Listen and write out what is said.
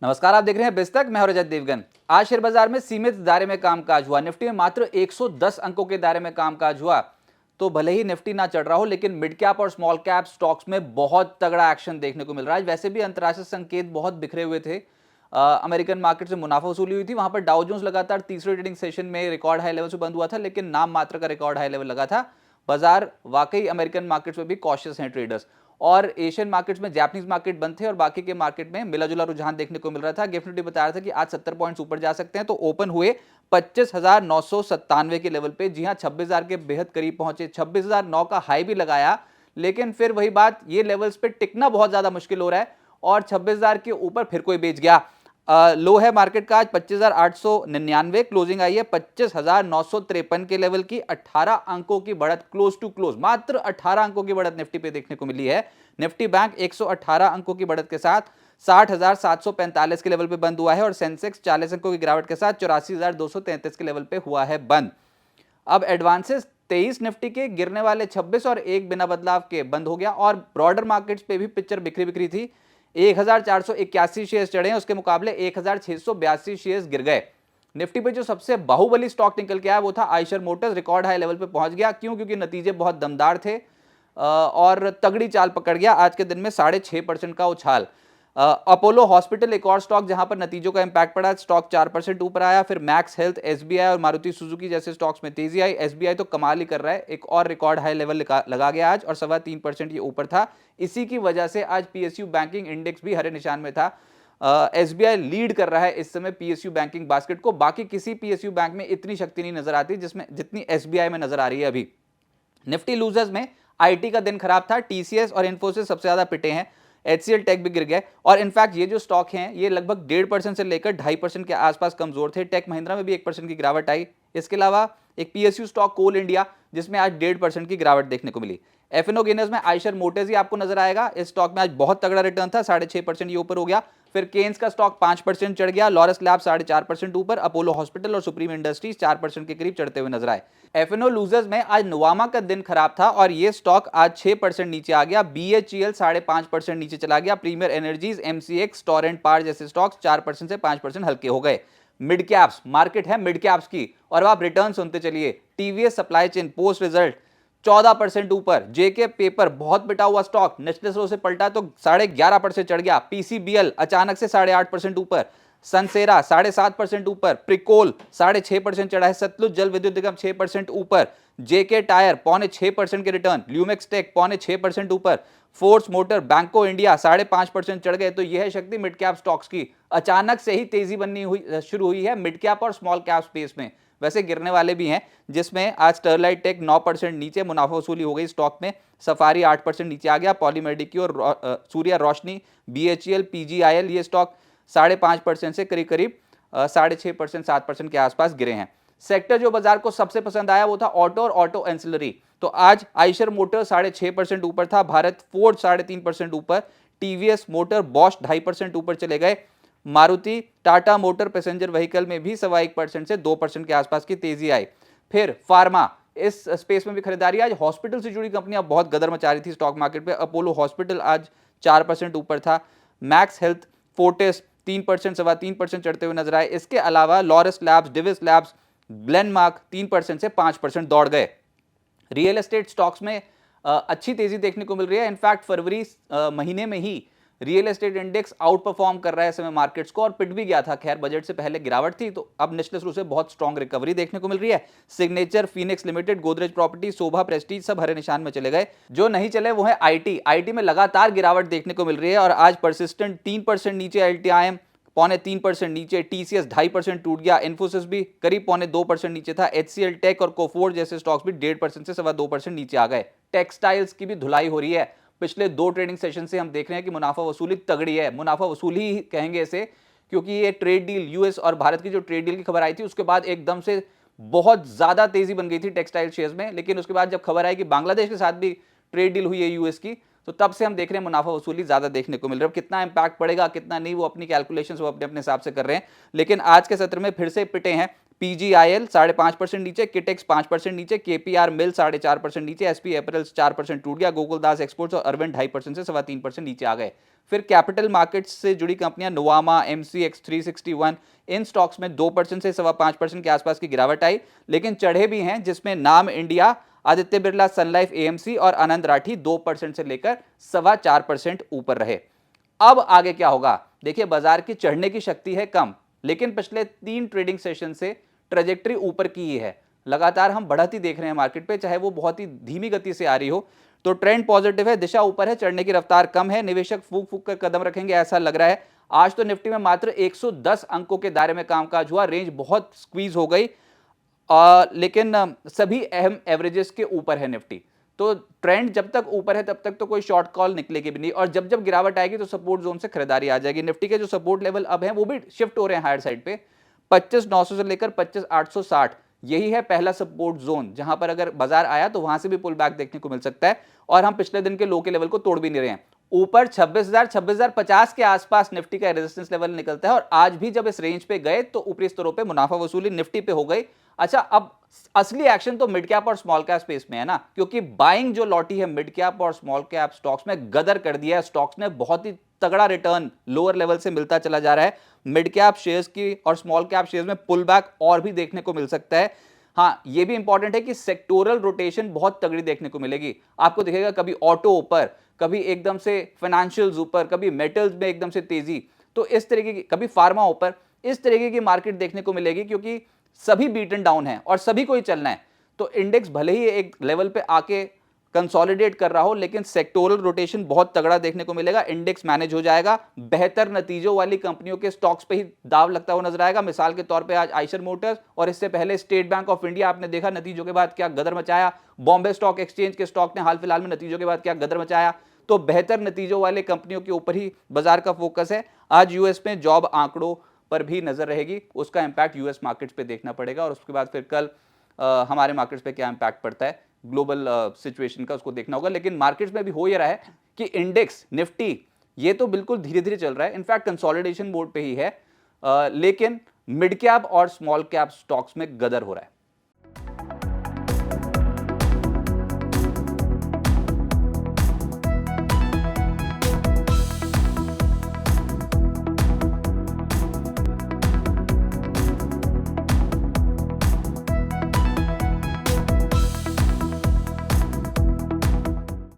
नमस्कार, आप देख रहे हैं बिस्तक। मैं हूं रजत देवगन। आज शेयर बाजार में सीमित दायरे में कामकाज हुआ। निफ्टी में मात्र 110 अंकों के दायरे में कामकाज हुआ। तो भले ही निफ्टी ना चढ़ रहा हो, लेकिन मिड कैप और स्मॉल कैप स्टॉक्स में बहुत तगड़ा एक्शन देखने को मिल रहा है। वैसे भी अंतर्राष्ट्रीय संकेत बहुत बिखरे हुए थे। अमेरिकन मार्केट से मुनाफा वसूली हुई थी। वहां पर डाउ जोन्स लगातार तीसरे ट्रेडिंग सेशन में रिकॉर्ड हाई लेवल से बंद हुआ था, लेकिन नाम मात्र का रिकॉर्ड हाई लेवल लगा था। बाजार वाकई अमेरिकन मार्केट्स में भी कॉशियस हैं ट्रेडर्स। और एशियन मार्केट्स में जापानीज मार्केट बंद थे और बाकी के मार्केट में मिला जुला रुझान देखने को मिल रहा था। गिफ्ट निफ्टी बता रहा था कि आज 70 पॉइंट्स ऊपर जा सकते हैं, तो ओपन हुए 25,997 के लेवल पे। जी हां, 26,000 के बेहद करीब पहुंचे। 26,009 का हाई भी लगाया, लेकिन फिर वही बात, ये लेवल्स पे टिकना बहुत ज्यादा मुश्किल हो रहा है और 26,000 के ऊपर फिर कोई बेच गया। लो है मार्केट का आज 25,899, क्लोजिंग आई है 25,953 के लेवल की। 18 अंकों की बढ़त क्लोज टू क्लोज, मात्र 18 अंकों की बढ़त निफ्टी पे देखने को मिली है। निफ्टी बैंक 118 अंकों की बढ़त के साथ 60,745 के लेवल पे बंद हुआ है और सेंसेक्स 40 अंकों की गिरावट के साथ 84,233 के लेवल पे हुआ है बंद। अब एडवांसेस 23 निफ्टी के, गिरने वाले 26 और एक बिना बदलाव के बंद हो गया। और ब्रॉडर मार्केट्स पे भी पिक्चर बिखरी बिखरी थी। 1,481 शेयर्स चढ़े हैं, उसके मुकाबले 1,682 शेयर्स गिर गए। निफ्टी पे जो सबसे बाहुबली स्टॉक निकल के आया वो था Eicher Motors. Record high level पे पहुंच गया। क्यों? क्योंकि नतीजे बहुत दमदार थे और तगड़ी चाल पकड़ गया। आज के दिन में 6.5% का उछाल। अपोलो हॉस्पिटल एक और स्टॉक जहां पर नतीजों का इंपैक्ट पड़ा, स्टॉक 4% ऊपर आया। फिर मैक्स हेल्थ, एसबीआई और मारुति सुजुकी जैसे स्टॉक्स में तेजी आई। एसबीआई तो कमाल ही कर रहा है, एक और रिकॉर्ड हाई लेवल लगा गया आज और 3.25% ये ऊपर था। इसी की वजह से आज पीएसयू बैंकिंग इंडेक्स भी हरे निशान में था। एसबीआई लीड कर रहा है इस समय पीएसयू बैंकिंग बास्केट को। बाकी किसी पीएसयू बैंक में इतनी शक्ति नहीं नजर आती जिसमें जितनी एसबीआई में नजर आ रही है अभी। निफ्टी लूजर्स में आईटी का दिन खराब था। टीसीएस और इन्फोसिस सबसे ज्यादा पिटे हैं। एचसीएल टेक भी गिर गए और इनफैक्ट ये जो स्टॉक हैं ये लगभग 1.5% से लेकर 2.5% के आसपास कमजोर थे। टेक महिंद्रा में भी 1% की गिरावट आई। इसके अलावा एक पीएसयू स्टॉक कोल इंडिया, जिसमें आज 1.5% की गिरावट देखने को मिली। एफएनओ गेनर्स में आयशर मोटर्स ही आपको नजर आएगा। इस स्टॉक में आज बहुत तगड़ा रिटर्न था, 6.5% ये ऊपर हो गया। फिर केन्स का स्टॉक 5% चढ़ गया। लॉरस लैब 4.5% ऊपर। अपोलो हॉस्पिटल और सुप्रीम इंडस्ट्रीज 4% के करीब चढ़ते हुए नजर आए। एफएनओ लूजर्स में आज नुवामा का दिन खराब था और ये स्टॉक आज 6% नीचे आ गया। बीएचईएल 5.5% नीचे चला गया। Premier energies, MCX, torrent power जैसे स्टॉक्स 4% से 5% हल्के हो गए। मिड कैप्स मार्केट है, मिड कैप्स की, और आप रिटर्न सुनते चलिए। TVS supply chain post result 14% ऊपर। जेके पेपर बहुत पिटा हुआ स्टॉक, नेशनल रो से पलटा तो 11.5% चढ़ गया। पीसीबीएल अचानक से 8.5% ऊपर। सनसेरा 7.5% ऊपर। प्रिकोल 6.5% चढ़ा है। सतलुज जल विद्युत निगम 6% ऊपर। जेके टायर 5.25% के रिटर्न। ल्यूमेक्स टेक 5.6% ऊपर। फोर्स मोटर, बैंको इंडिया 5.5% चढ़ गए। तो यह है शक्ति मिड कैप स्टॉक्स की। अचानक से ही तेजी बननी हुई शुरू हुई है मिड कैप और स्मॉल कैप स्पेस में। वैसे गिरने वाले भी हैं, जिसमें आज स्टरलाइट टेक 9% नीचे, मुनाफा वसूली हो गई स्टॉक में। सफारी 8% नीचे आ गया। पॉलीमेडिक और सूर्या रोशनी, बीएचईएल, पीजीआईएल ये स्टॉक 5.5% से करीब करीब 6.5% 7% के आसपास गिरे हैं। सेक्टर जो बाजार को सबसे पसंद आया वो था ऑटो और ऑटो एंसिलरी। तो आज आयशर मोटर 6.5% ऊपर था। भारत फोर्ड 3.5% ऊपर। टीवीएस मोटर, बॉश 2.5% ऊपर चले गए। Maruti, Tata motor passenger vehicle में भी 1.25% से 2% के आसपास की तेजी आई। फिर फार्मा, इस स्पेस में भी खरीदारी। आज हॉस्पिटल से जुड़ी कंपनियां बहुत गदर मचा रही थी स्टॉक मार्केट पे। अपोलो हॉस्पिटल आज 4% ऊपर था। मैक्स हेल्थ, फोर्टिस 3%, 3.25% चढ़ते हुए नजर आए। इसके अलावा Laurus labs, Divi's labs, Glenmark 3% से 5% दौड़ गए। रियल एस्टेट स्टॉक्स में अच्छी तेजी देखने को मिल रही है। इनफैक्ट फरवरी महीने में ही real estate index outperform कर रहा है समय मार्केट्स को और पिट भी गया था। खैर बजट से पहले गिरावट थी, तो अब निश्चित रूप से बहुत स्ट्रांग रिकवरी देखने को मिल रही है। Signature, Phoenix Limited, Godrej property, Sobha Prestige सब हरे निशान में चले गए। जो नहीं चले वो है आईटी। आईटी में लगातार गिरावट देखने को मिल रही है और आज परसिस्टेंट 3% नीचे। एलटीआईएम 3.25% नीचे। टीसीएस 2.5% टूट गया। इन्फोसिस भी करीब 2.25% नीचे था। एचसीएल टेक और कोफोर्ड जैसे स्टॉक्स भी 1.5% से 2.25% नीचे आ गए। टेक्सटाइल्स की भी धुलाई हो रही है। पिछले 2 ट्रेडिंग सेशन से हम देख रहे हैं कि मुनाफा वसूली तगड़ी है। मुनाफा वसूली ही कहेंगे इसे, क्योंकि ये ट्रेड डील, यूएस और भारत की जो ट्रेड डील की खबर आई थी उसके बाद एकदम से बहुत ज्यादा तेजी बन गई थी टेक्सटाइल शेयर्स में। लेकिन उसके बाद जब खबर आई कि बांग्लादेश के साथ भी ट्रेड डील हुई है यूएस की, तो तब से हम देख रहे हैं मुनाफा वसूली ज्यादा देखने को मिल रहा है। कितना इंपैक्ट पड़ेगा कितना नहीं, वो अपनी कैलकुलेशंस वो अपने अपने हिसाब से कर रहे हैं। लेकिन आज के सत्र में फिर से पिटे हैं। पीजीआईएल 5.5% नीचे, किटेक्स 5% नीचे, केपीआर मिल 4.5% नीचे, एसपी एपरल्स 4% टूट गया, गोकुलदास एक्सपोर्ट्स और अरविंद 2.5% से 3.25% नीचे आ गए। फिर कैपिटल मार्केट्स से जुड़ी कंपनियां नोवामा, एमसीएक्स 361, इन स्टॉक्स में 2% से 5.25% के आसपास की गिरावट आई, लेकिन चढ़े भी हैं, जिसमें नाम इंडिया, आदित्य बिरला, सन लाइफ, एएमसी और आनंद राठी 2% से लेकर 4.25% ऊपर रहे। अब आगे क्या होगा? देखिए, बाजार की चढ़ने की शक्ति है कम, लेकिन पिछले 3 ट्रेडिंग सेशन से ट्रेजेक्टरी ऊपर की ही है। लगातार हम बढ़त ही देख रहे हैं मार्केट पे, चाहे वो बहुत ही धीमी गति से आ रही हो। तो ट्रेंड पॉजिटिव है, दिशा ऊपर है, चढ़ने की रफ्तार कम है। निवेशक फूक फूक कर कदम रखेंगे ऐसा लग रहा है। आज तो निफ्टी में मात्र 110 अंकों के दायरे में कामकाज हुआ, रेंज बहुत स्क्वीज हो गई, लेकिन सभी अहम एवरेजेस के ऊपर है निफ्टी। तो ट्रेंड जब तक ऊपर है तब तक तो कोई शॉर्ट कॉल निकलेगी भी नहीं, और जब जब गिरावट आएगी तो सपोर्ट जोन से खरीदारी आ जाएगी। निफ्टी के जो सपोर्ट लेवल अब हैं वो भी शिफ्ट हो रहे हैं हायर साइड पे। 25,900 से लेकर 25,860 यही है पहला सपोर्ट जोन, जहां पर अगर बाजार आया तो वहां से भी पुल बैक देखने को मिल सकता है, और हम पिछले दिन के लो के लेवल को तोड़ भी नहीं रहे हैं। ऊपर 26,000 26,050 के आसपास निफ्टी का रेजिस्टेंस लेवल निकलता है, और आज भी जब इस रेंज पे गए तो ऊपरी स्तरों पे मुनाफा वसूली निफ्टी पे हो गई। अच्छा, अब असली एक्शन तो मिड कैप और स्मॉल कैप स्पेस में है ना, क्योंकि बाइंग जो लौटी है मिड कैप और स्मॉल कैप स्टॉक्स में, गदर कर दिया है स्टॉक्स ने। बहुत ही तगड़ा रिटर्न लोअर लेवल से मिलता चला जा रहा है। मिड कैप शेयर्स की और स्मॉल कैप शेयर्स में पुल बैक और भी देखने को मिल सकता है। हाँ, ये भी इंपॉर्टेंट है कि सेक्टोरल रोटेशन बहुत तगड़ी देखने को मिलेगी। आपको दिखेगा कभी ऑटो ऊपर, कभी एकदम से फाइनेंशियल्स ऊपर, कभी मेटल्स में एकदम से तेजी, तो इस तरीके की, कभी फार्मा ऊपर, इस तरीके की मार्केट देखने को मिलेगी, क्योंकि सभी बीटन डाउन है और सभी को ही चलना है। तो इंडेक्स भले ही एक लेवल पे आके कंसोलिडेट कर रहा हो, लेकिन सेक्टोरल रोटेशन बहुत तगड़ा देखने को मिलेगा। इंडेक्स मैनेज हो जाएगा, बेहतर नतीजों वाली कंपनियों के स्टॉक्स पे ही दाव लगता हुआ नजर आएगा। मिसाल के तौर पे आज आइशर मोटर्स, और इससे पहले स्टेट बैंक ऑफ इंडिया, आपने देखा नतीजों के बाद क्या गदर मचाया। बॉम्बे स्टॉक एक्सचेंज के स्टॉक ने हाल फिलहाल में नतीजों के बाद क्या गदर मचाया। तो बेहतर नतीजों वाले कंपनियों के ऊपर ही बाजार का फोकस है। आज यूएस में जॉब आंकड़ों पर भी नजर रहेगी, उसका इंपैक्ट यूएस मार्केट्स पे देखना पड़ेगा, और उसके बाद फिर कल हमारे मार्केट्स पे क्या इंपैक्ट पड़ता है ग्लोबल सिचुएशन का, उसको देखना होगा। लेकिन मार्केट्स में भी हो ये रहा है कि इंडेक्स निफ्टी ये तो बिल्कुल धीरे धीरे चल रहा है, इनफैक्ट कंसोलिडेशन मोड पे ही है, लेकिन मिड कैप और स्मॉल कैप स्टॉक्स में गदर हो रहा है।